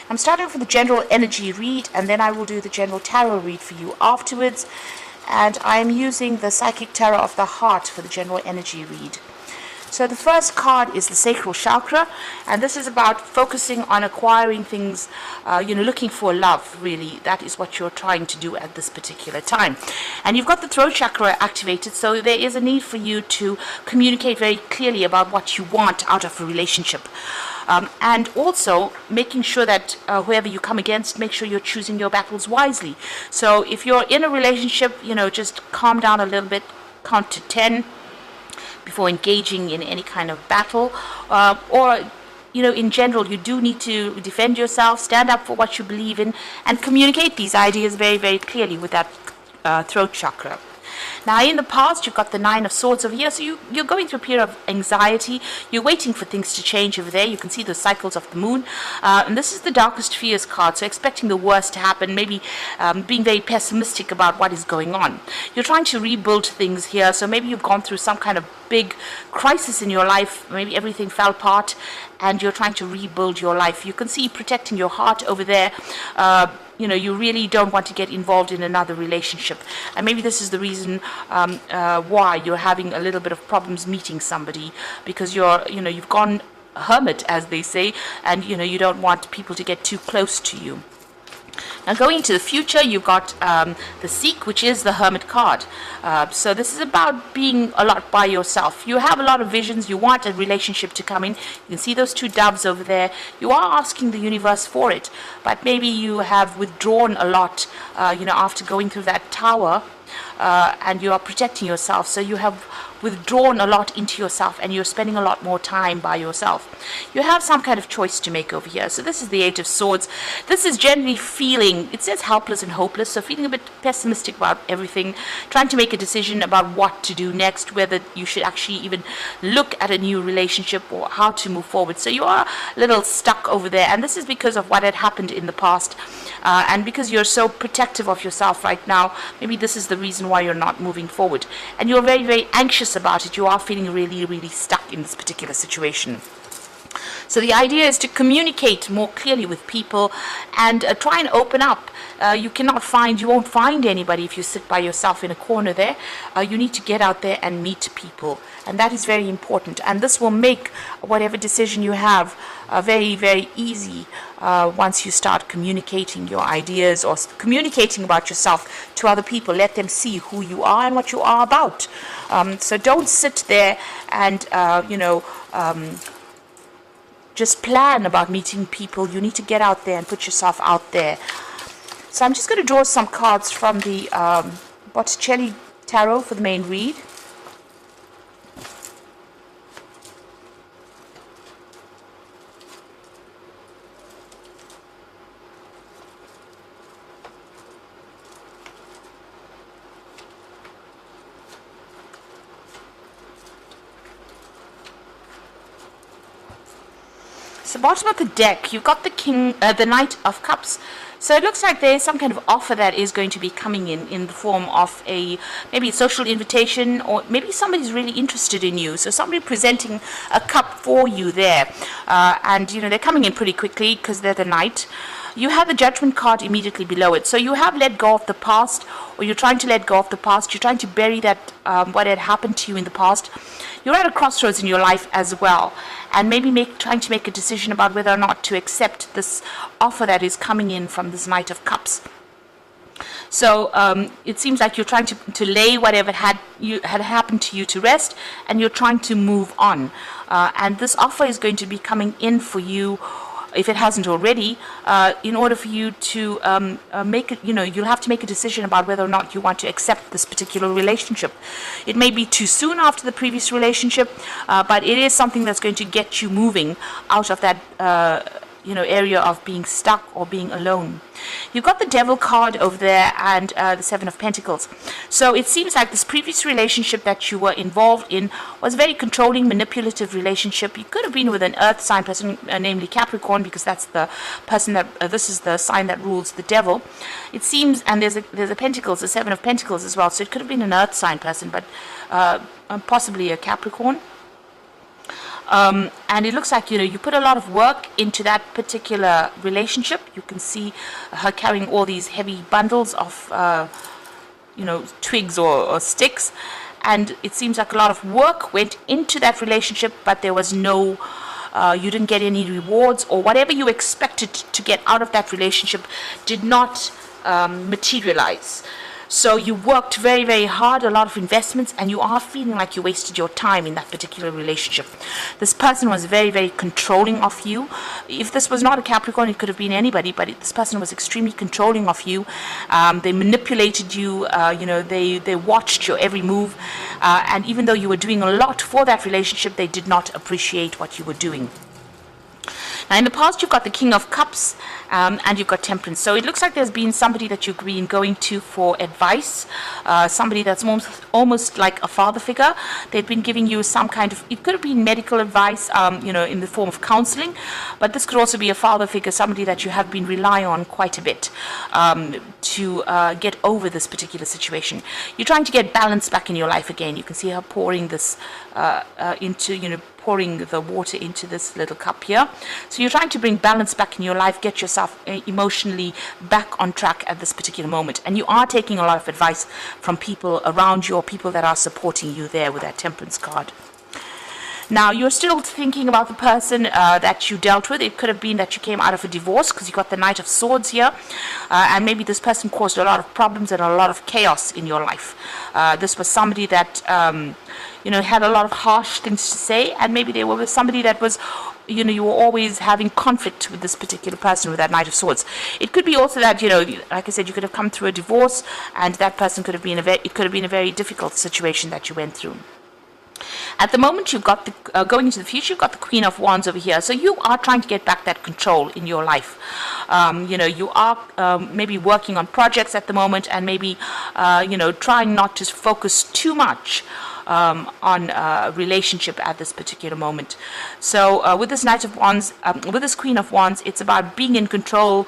I'm starting off with the general energy read, and then I will do the general tarot read for you afterwards. And I'm using the Psychic Tarot of the Heart for the general energy read. So the first card is the sacral chakra, and this is about focusing on acquiring things, looking for love, really. That is what you're trying to do at this particular time. And you've got the throat chakra activated, so there is a need for you to communicate very clearly about what you want out of a relationship. And also making sure that whoever you come against, make sure you're choosing your battles wisely. So if you're in a relationship, just calm down a little bit, count to 10 before engaging in any kind of battle, or in general, you do need to defend yourself, stand up for what you believe in, and communicate these ideas very, very clearly with that throat chakra. Now, in the past, you've got the Nine of Swords over here, so you're going through a period of anxiety. You're waiting for things to change over there. You can see the cycles of the moon. And this is the Darkest Fears card, so expecting the worst to happen, maybe being very pessimistic about what is going on. You're trying to rebuild things here, so maybe you've gone through some kind of big crisis in your life. Maybe everything fell apart, and you're trying to rebuild your life. You can see protecting your heart over there. You really don't want to get involved in another relationship. And maybe this is the reason why you're having a little bit of problems meeting somebody, because you've gone hermit, as they say, and you don't want people to get too close to you. Now, going into the future, you've got the Seek, which is the Hermit card. So this is about being a lot by yourself. You have a lot of visions. You want a relationship to come in. You can see those two doves over there. You are asking the universe for it, but maybe you have withdrawn a lot, after going through that tower, and you are protecting yourself. So you have withdrawn a lot into yourself, and you're spending a lot more time by yourself. You have some kind of choice to make over here. So this is the Eight of Swords. This is generally feeling, it says helpless and hopeless, so feeling a bit pessimistic about everything, trying to make a decision about what to do next, whether you should actually even look at a new relationship or how to move forward. So you are a little stuck over there, and this is because of what had happened in the past, and because you're so protective of yourself right now. Maybe this is the reason why you're not moving forward, and you're very, very anxious about it. You are feeling really, really stuck in this particular situation. So the idea is to communicate more clearly with people and try and open up. You won't find anybody if you sit by yourself in a corner there. You need to get out there and meet people, and that is very important. And this will make whatever decision you have very, very easy once you start communicating your ideas or communicating about yourself to other people. Let them see who you are and what you are about. So don't sit there and just plan about meeting people. You need to get out there and put yourself out there. So I'm just going to draw some cards from the Botticelli Tarot for the main read. So bottom of the deck, you've got the Knight of Cups. So it looks like there is some kind of offer that is going to be coming in the form of maybe a social invitation, or maybe somebody's really interested in you. So somebody presenting a cup for you there, and they're coming in pretty quickly because they're the Knight. You have the Judgment card immediately below it. So you have let go of the past, or you're trying to let go of the past. You're trying to bury that what had happened to you in the past. You're at a crossroads in your life as well, and maybe trying to make a decision about whether or not to accept this offer that is coming in from this Knight of Cups. So it seems like you're trying to lay whatever had happened to you to rest, and you're trying to move on. And this offer is going to be coming in for you, if it hasn't already, in order for you to make it, you'll have to make a decision about whether or not you want to accept this particular relationship. It may be too soon after the previous relationship, but it is something that's going to get you moving out of that area of being stuck or being alone. You've got the Devil card over there and the Seven of Pentacles. So it seems like this previous relationship that you were involved in was a very controlling, manipulative relationship. You could have been with an earth sign person, namely Capricorn, because that's the person that this is the sign that rules the devil. It seems, and there's a Pentacles, the Seven of Pentacles as well. So it could have been an earth sign person, but possibly a Capricorn. And it looks like, you put a lot of work into that particular relationship. You can see her carrying all these heavy bundles of, twigs or sticks. And it seems like a lot of work went into that relationship, but there was you didn't get any rewards, or whatever you expected to get out of that relationship did not materialize. So you worked very, very hard, a lot of investments, and you are feeling like you wasted your time in that particular relationship. This person was very, very controlling of you. If this was not a Capricorn, it could have been anybody, but this person was extremely controlling of you. They manipulated you, they watched your every move, and even though you were doing a lot for that relationship, they did not appreciate what you were doing. Now, in the past, you've got the King of Cups and you've got Temperance. So it looks like there's been somebody that you've been going to for advice, somebody that's almost like a father figure. They've been giving you some kind of, it could have been medical advice, in the form of counseling, but this could also be a father figure, somebody that you have been relying on quite a bit to get over this particular situation. You're trying to get balance back in your life again. You can see her pouring this pouring the water into this little cup here. So you're trying to bring balance back in your life, get yourself emotionally back on track at this particular moment. And you are taking a lot of advice from people around you, or people that are supporting you there with that Temperance card. Now, you're still thinking about the person that you dealt with. It could have been that you came out of a divorce, because you got the Knight of Swords here. And maybe this person caused a lot of problems and a lot of chaos in your life. This was somebody that, had a lot of harsh things to say. And maybe they were with somebody that was, you were always having conflict with this particular person with that Knight of Swords. It could be also that, like I said, you could have come through a divorce, and that person could have been it could have been a very difficult situation that you went through. At the moment, you've got going into the future, you've got the Queen of Wands over here. So you are trying to get back that control in your life. You are maybe working on projects at the moment, and maybe, trying not to focus too much on a relationship at this particular moment. So with this Knight of Wands, with this Queen of Wands, it's about being in control.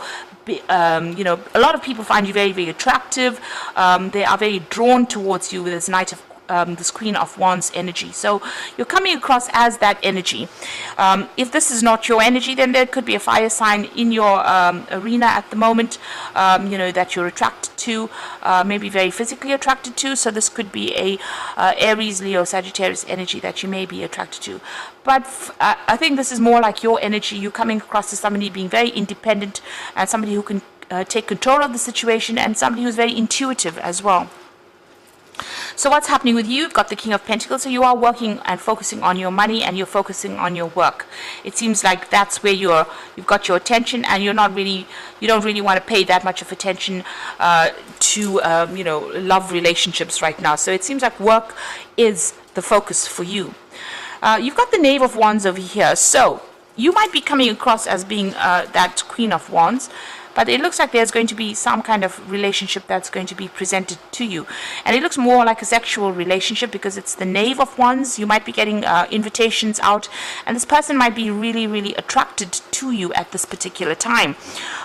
A lot of people find you very, very attractive. They are very drawn towards you with this this Queen of Wands energy. So you're coming across as that energy. If this is not your energy, then there could be a fire sign in your arena at the moment, that you're attracted to, maybe very physically attracted to. So this could be a Aries, Leo, Sagittarius energy that you may be attracted to. But I think this is more like your energy. You're coming across as somebody being very independent, and somebody who can take control of the situation, and somebody who's very intuitive as well. So what's happening with you? You've got the King of Pentacles, so you are working and focusing on your money, and you're focusing on your work. It seems like that's where you've got your attention, and you don't really want to pay that much of attention to love relationships right now. So it seems like work is the focus for you. You've got the Knave of Wands over here, so you might be coming across as being that Queen of Wands, but it looks like there's going to be some kind of relationship that's going to be presented to you. And it looks more like a sexual relationship, because it's the Knave of Wands. You might be getting invitations out, and this person might be really, really attracted to you at this particular time.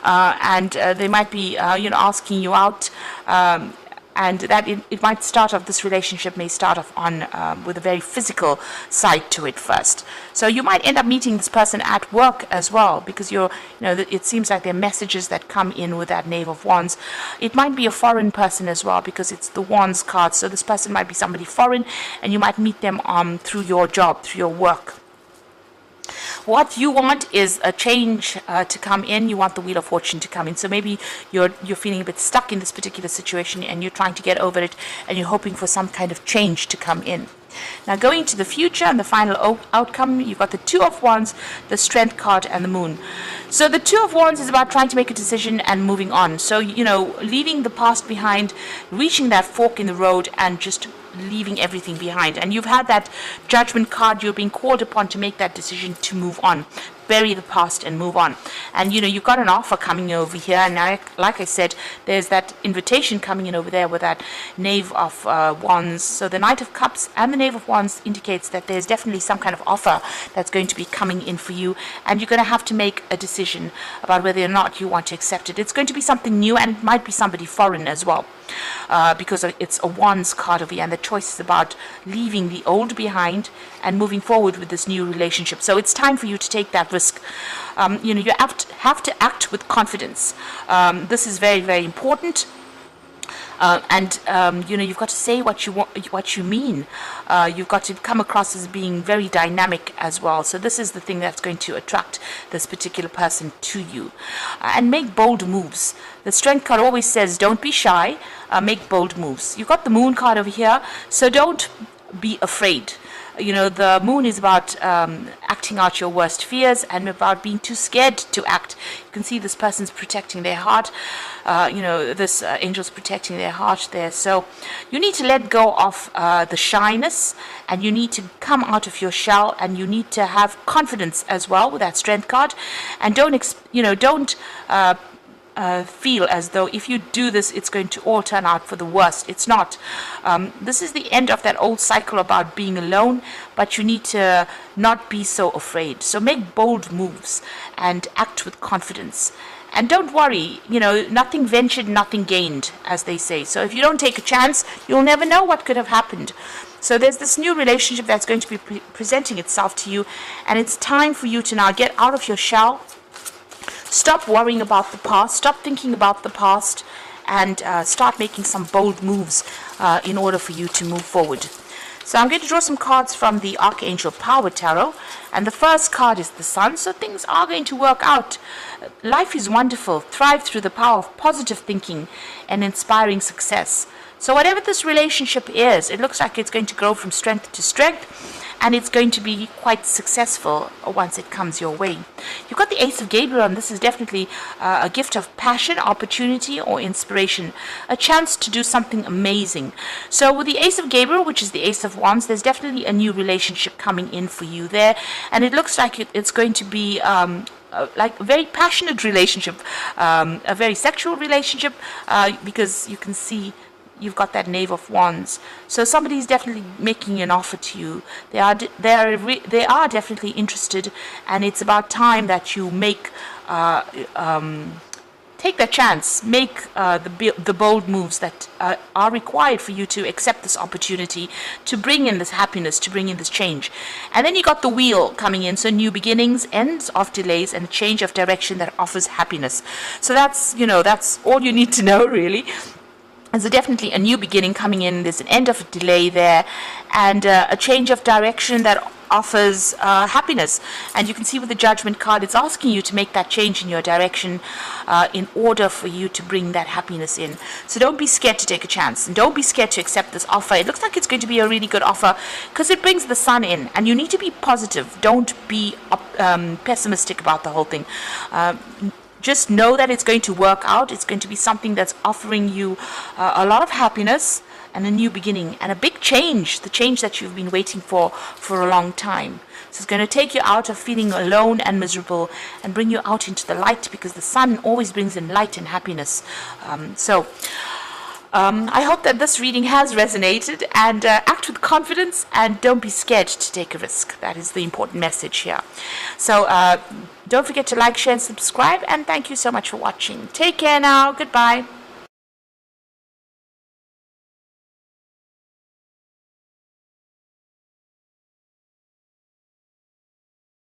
And they might be, asking you out. And that it might start off, this relationship may start off on with a very physical side to it first. So you might end up meeting this person at work as well, because it seems like there are messages that come in with that Knave of Wands. It might be a foreign person as well, because it's the Wands card. So this person might be somebody foreign, and you might meet them through your job, through your work. What you want is a change to come in. You want the Wheel of Fortune to come in. So maybe you're feeling a bit stuck in this particular situation, and you're trying to get over it, and you're hoping for some kind of change to come in. Now, going to the future and the final outcome, you've got the Two of Wands, the Strength card, and the Moon. So the Two of Wands is about trying to make a decision and moving on. So, leaving the past behind, reaching that fork in the road, and just leaving everything behind. And you've had that Judgment card. You're being called upon to make that decision to move on. bury the past and move on. And you've got an offer coming over here, and like I said, there's that invitation coming in over there with that Knave of Wands. So the Knight of Cups and the Knave of Wands indicates that there's definitely some kind of offer that's going to be coming in for you, and you're going to have to make a decision about whether or not you want to accept it. It's going to be something new, and it might be somebody foreign as well, because it's a Wands card over here, and the choice is about leaving the old behind and moving forward with this new relationship. So it's time for you to take that risk. You have to act with confidence. This is very, very important. You've got to say what you want, what you mean. You've got to come across as being very dynamic as well. So this is the thing that's going to attract this particular person to you. And make bold moves. The Strength card always says, don't be shy, make bold moves. You've got the Moon card over here, so don't be afraid. The Moon is about acting out your worst fears and about being too scared to act. You can see this person's protecting their heart. This angel's protecting their heart there. So you need to let go of the shyness, and you need to come out of your shell, and you need to have confidence as well with that Strength card. And don't feel as though if you do this, it's going to all turn out for the worst. It's not. This is the end of that old cycle about being alone, but you need to not be so afraid. So make bold moves and act with confidence. And don't worry, nothing ventured, nothing gained, as they say. So if you don't take a chance, you'll never know what could have happened. So there's this new relationship that's going to be presenting itself to you, and it's time for you to now get out of your shell. Stop worrying about the past, stop thinking about the past, and start making some bold moves in order for you to move forward. So I'm going to draw some cards from the Archangel Power Tarot, and the first card is the Sun. So things are going to work out. Life is wonderful. Thrive through the power of positive thinking and inspiring success. So whatever this relationship is, it looks like it's going to grow from strength to strength, and it's going to be quite successful once it comes your way. You've got the Ace of Gabriel, and this is definitely a gift of passion, opportunity, or inspiration, a chance to do something amazing. So with the Ace of Gabriel, which is the Ace of Wands, there's definitely a new relationship coming in for you there, and it looks like it's going to be like a very passionate relationship, a very sexual relationship, because you can see you've got that Knave of Wands. So somebody's definitely making an offer to you. They are definitely interested, and it's about time that you make take that chance, make the bold moves that are required for you to accept this opportunity, to bring in this happiness, to bring in this change. And then you got the Wheel coming in, so new beginnings, ends of delays, and a change of direction that offers happiness. So that's all you need to know, really. There's definitely a new beginning coming in. There's an end of a delay there, and a change of direction that offers happiness. And you can see with the Judgment card, it's asking you to make that change in your direction in order for you to bring that happiness in. So don't be scared to take a chance, and don't be scared to accept this offer. It looks like it's going to be a really good offer because it brings the Sun in, and you need to be positive. Don't be pessimistic about the whole thing. Just know that it's going to work out. It's going to be something that's offering you a lot of happiness and a new beginning and a big change, the change that you've been waiting for a long time. So it's going to take you out of feeling alone and miserable and bring you out into the light, because the Sun always brings in light and happiness. I hope that this reading has resonated, and act with confidence and don't be scared to take a risk. That is the important message here. So don't forget to like, share, and subscribe, and thank you so much for watching. Take care now. Goodbye.